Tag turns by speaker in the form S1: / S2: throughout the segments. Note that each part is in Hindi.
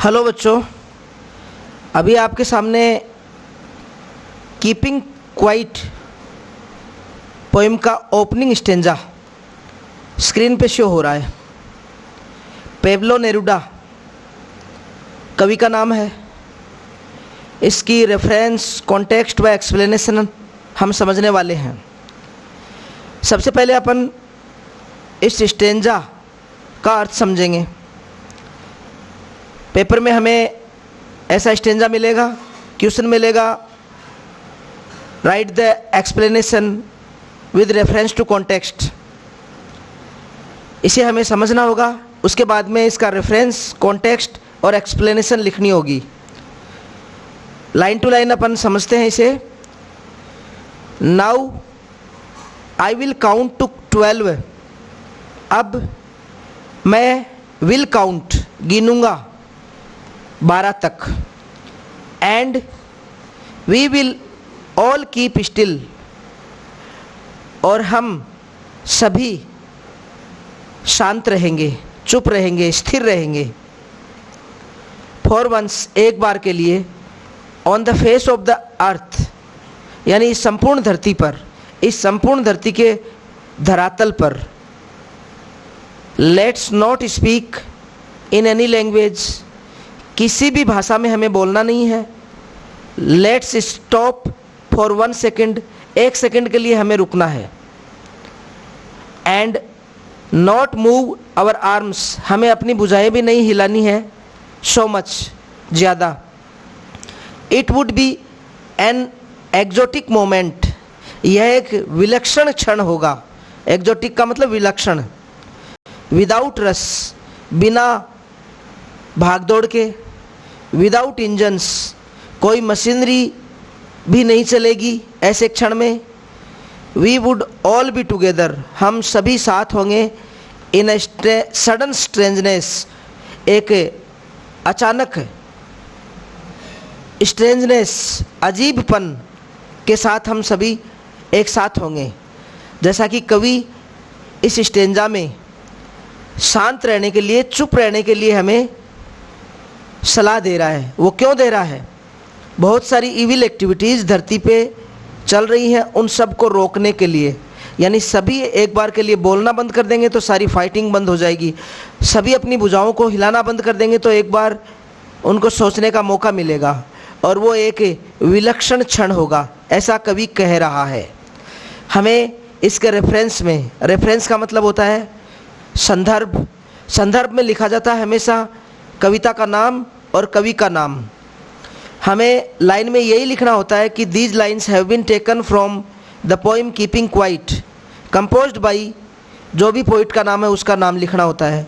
S1: हेलो बच्चों, अभी आपके सामने कीपिंग क्वाइट पोएम का ओपनिंग स्टेंजा स्क्रीन पे शो हो रहा है। पेब्लो नेरुडा कवि का नाम है। इसकी रेफरेंस, कॉन्टेक्स्ट व एक्सप्लेनेशन हम समझने वाले हैं। सबसे पहले अपन इस स्टेंजा का अर्थ समझेंगे। पेपर में हमें ऐसा स्टेंजा मिलेगा, क्वेश्चन मिलेगा, write the explanation with reference to context. इसे हमें समझना होगा। उसके बाद में इसका रेफरेंस, कॉन्टेक्स्ट और एक्सप्लेनेशन लिखनी होगी। लाइन टू लाइन अपन समझते हैं इसे। Now I will count to 12। अब मैं विल काउंट गिनूंगा 12 तक। And we will all keep still, और हम सभी शांत रहेंगे, चुप रहेंगे, स्थिर रहेंगे। फॉर वंस, एक बार के लिए, on the face of the earth, यानी इस संपूर्ण धरती पर, इस संपूर्ण धरती के धरातल पर। Let's not speak in any language, किसी भी भाषा में हमें बोलना नहीं है। Let's stop for 1 second, 1 second के लिए हमें रुकना है। And not move our arms, हमें अपनी भुजाएं भी नहीं हिलानी है सो मच, ज़्यादा। It would be an exotic moment, यह एक विलक्षण क्षण होगा। एक्जोटिक का मतलब विलक्षण। विदाउट रस, बिना भागदौड़ के। विदाउट इंजन्स, कोई मशीनरी भी नहीं चलेगी ऐसे क्षण में। We would all be together, हम सभी साथ होंगे। इन ए सडन स्ट्रेंजनेस, एक अचानक स्ट्रेंजनेस, अजीबपन के साथ हम सभी एक साथ होंगे। जैसा कि कवि इस स्टेंजा में शांत रहने के लिए, चुप रहने के लिए हमें सलाह दे रहा है। वो क्यों दे रहा है? बहुत सारी इविल एक्टिविटीज़ धरती पे चल रही हैं, उन सब को रोकने के लिए। यानी सभी एक बार के लिए बोलना बंद कर देंगे तो सारी फाइटिंग बंद हो जाएगी। सभी अपनी भुजाओं को हिलाना बंद कर देंगे तो एक बार उनको सोचने का मौका मिलेगा, और वो एक विलक्षण क्षण होगा, ऐसा कवि कह रहा है। हमें इसके रेफरेंस में, रेफरेंस का मतलब होता है संदर्भ। संदर्भ में लिखा जाता है हमेशा कविता का नाम और कवि का नाम। हमें लाइन में यही लिखना होता है कि these lines have been taken from the poem keeping quiet, composed by, जो भी पोइट का नाम है उसका नाम लिखना होता है।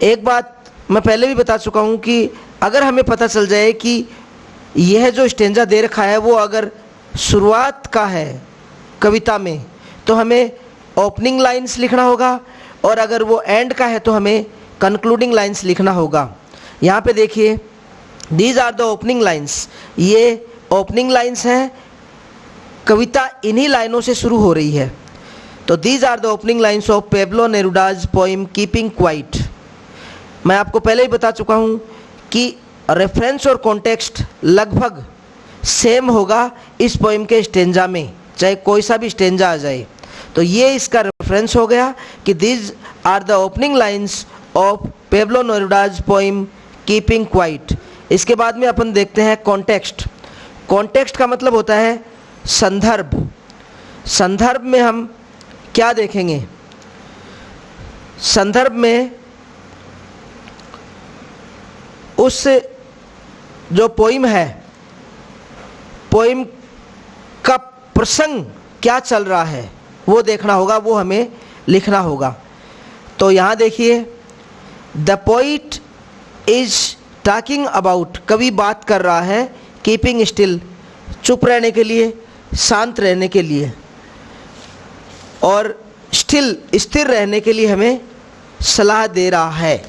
S1: एक बात मैं पहले भी बता चुका हूँ कि अगर हमें पता चल जाए कि यह जो स्टेंजा दे रखा है वो अगर शुरुआत का है कविता में, तो हमें ओपनिंग लाइन्स लिखना होगा, और अगर वो एंड का है तो हमें कंक्लूडिंग लाइन्स लिखना होगा। यहाँ पे देखिए, these are the opening lines, ये ओपनिंग लाइन्स हैं। कविता इन्हीं लाइनों से शुरू हो रही है। तो these are the opening lines of Pablo Neruda's poem keeping quiet. मैं आपको पहले ही बता चुका हूँ कि रेफरेंस और कॉन्टेक्स्ट लगभग सेम होगा इस पोइम के स्टेंजा में, चाहे कोई सा भी स्टेंजा आ जाए। तो ये इसका रेफरेंस हो गया कि these are the opening lines of Pablo Neruda's poem keeping quiet. इसके बाद में अपन देखते हैं कॉन्टेक्स्ट। कॉन्टेक्स्ट का मतलब होता है संदर्भ। संदर्भ में हम क्या देखेंगे? संदर्भ में उस जो पोइम है, पोइम का प्रसंग क्या चल रहा है वो देखना होगा, वो हमें लिखना होगा। तो यहाँ देखिए, the poet is talking about, कवि बात कर रहा है, कीपिंग स्टिल, चुप रहने के लिए, शांत रहने के लिए, और स्टिल, स्थिर रहने के लिए हमें सलाह दे रहा है।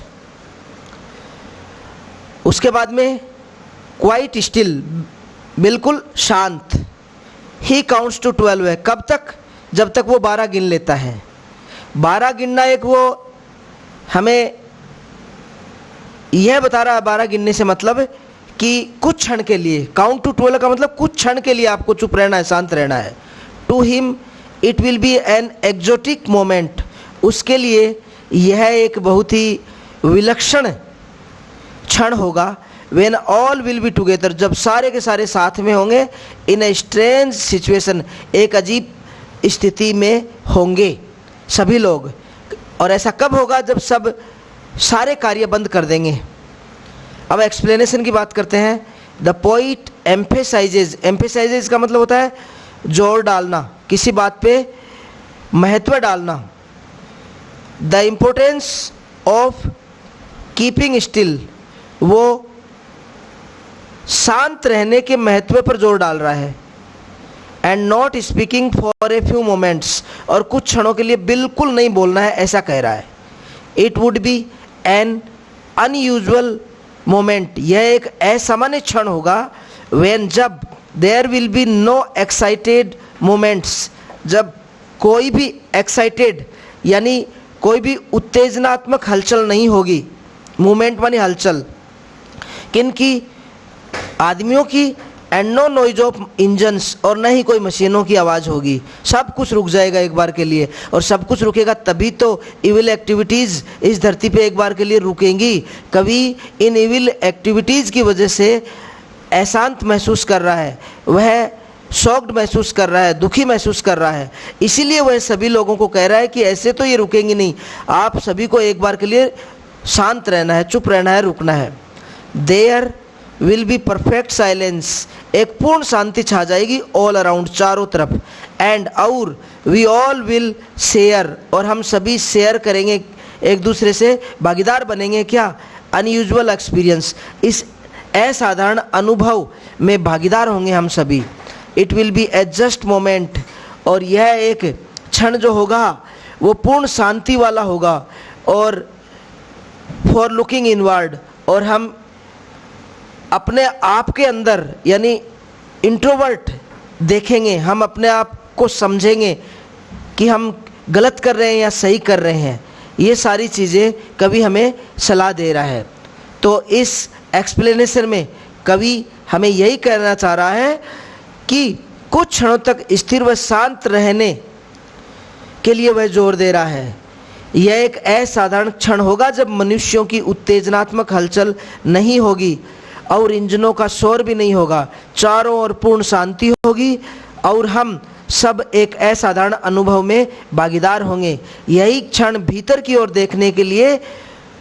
S1: उसके बाद में क्वाइट स्टिल, बिल्कुल शांत। ही काउंट्स टू 12 है, कब तक? जब तक वो 12 गिन लेता है। 12 गिनना एक वो हमें यह बता रहा है 12 गिनने से मतलब कि कुछ क्षण के लिए, काउंट टू 12 का मतलब कुछ क्षण के लिए आपको चुप रहना है, शांत रहना है। To him it will be an exotic moment, उसके लिए यह एक बहुत ही विलक्षण क्षण होगा। When all will be together, जब सारे के सारे साथ में होंगे। इन ए स्ट्रेंज सिचुएशन, एक अजीब स्थिति में होंगे सभी लोग। और ऐसा कब होगा? जब सब सारे कार्य बंद कर देंगे। अब एक्सप्लेनेशन की बात करते हैं। द पोइट एम्फेसाइजेज, एम्फेसाइजेज का मतलब होता है जोर डालना, किसी बात पे महत्व डालना। The importance of keeping still, वो शांत रहने के महत्व पर जोर डाल रहा है। And not speaking for a few moments, और कुछ क्षणों के लिए बिल्कुल नहीं बोलना है, ऐसा कह रहा है। It would be an unusual moment, यह एक असामान्य क्षण होगा। व्हेन, जब there will be no excited moments, जब कोई भी एक्साइटेड यानी कोई भी उत्तेजनात्मक हलचल नहीं होगी। मूवमेंट मानी हलचल, किनकी? आदमियों की। And no noise of engines, और न ही कोई मशीनों की आवाज़ होगी। सब कुछ रुक जाएगा एक बार के लिए, और सब कुछ रुकेगा तभी तो इविल एक्टिविटीज़ इस धरती पे एक बार के लिए रुकेंगी। कभी इन इविल एक्टिविटीज़ की वजह से अशांत महसूस कर रहा है, वह शॉक्ड महसूस कर रहा है, दुखी महसूस कर रहा है, इसीलिए वह सभी लोगों को कह रहा है कि ऐसे तो ये रुकेंगी नहीं, आप सभी को एक बार के लिए शांत रहना है, चुप रहना है, रुकना है। There will be perfect silence, एक पूर्ण शांति छा जाएगी ऑल अराउंड, चारों तरफ। एंड और वी ऑल विल शेयर, और हम सभी शेयर करेंगे, एक दूसरे से भागीदार बनेंगे। क्या? अनयूजुअल एक्सपीरियंस, इस असाधारण अनुभव में भागीदार होंगे हम सभी। It will B A just moment, और यह एक क्षण जो होगा वो पूर्ण शांति वाला होगा। और फॉर लुकिंग इनवर्ड, और हम अपने आप के अंदर यानी इंट्रोवर्ट देखेंगे, हम अपने आप को समझेंगे कि हम गलत कर रहे हैं या सही कर रहे हैं। ये सारी चीज़ें कवि हमें सलाह दे रहा है। तो इस एक्सप्लेनेशन में कवि हमें यही कहना चाह रहा है कि कुछ क्षणों तक स्थिर व शांत रहने के लिए वह जोर दे रहा है। यह एक असाधारण क्षण होगा जब मनुष्यों की उत्तेजनात्मक हलचल नहीं होगी और इंजनों का शोर भी नहीं होगा, चारों ओर पूर्ण शांति होगी और हम सब एक असाधारण अनुभव में भागीदार होंगे। यही क्षण भीतर की ओर देखने के लिए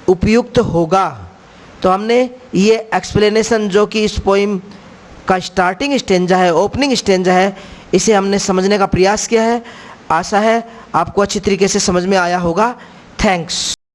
S1: उपयुक्त होगा। तो हमने ये एक्सप्लेनेशन जो कि इस पोइम का स्टार्टिंग स्टेंजा है, ओपनिंग स्टेंजा है, इसे हमने समझने का प्रयास किया है। आशा है आपको अच्छी तरीके से समझ में आया होगा। थैंक्स।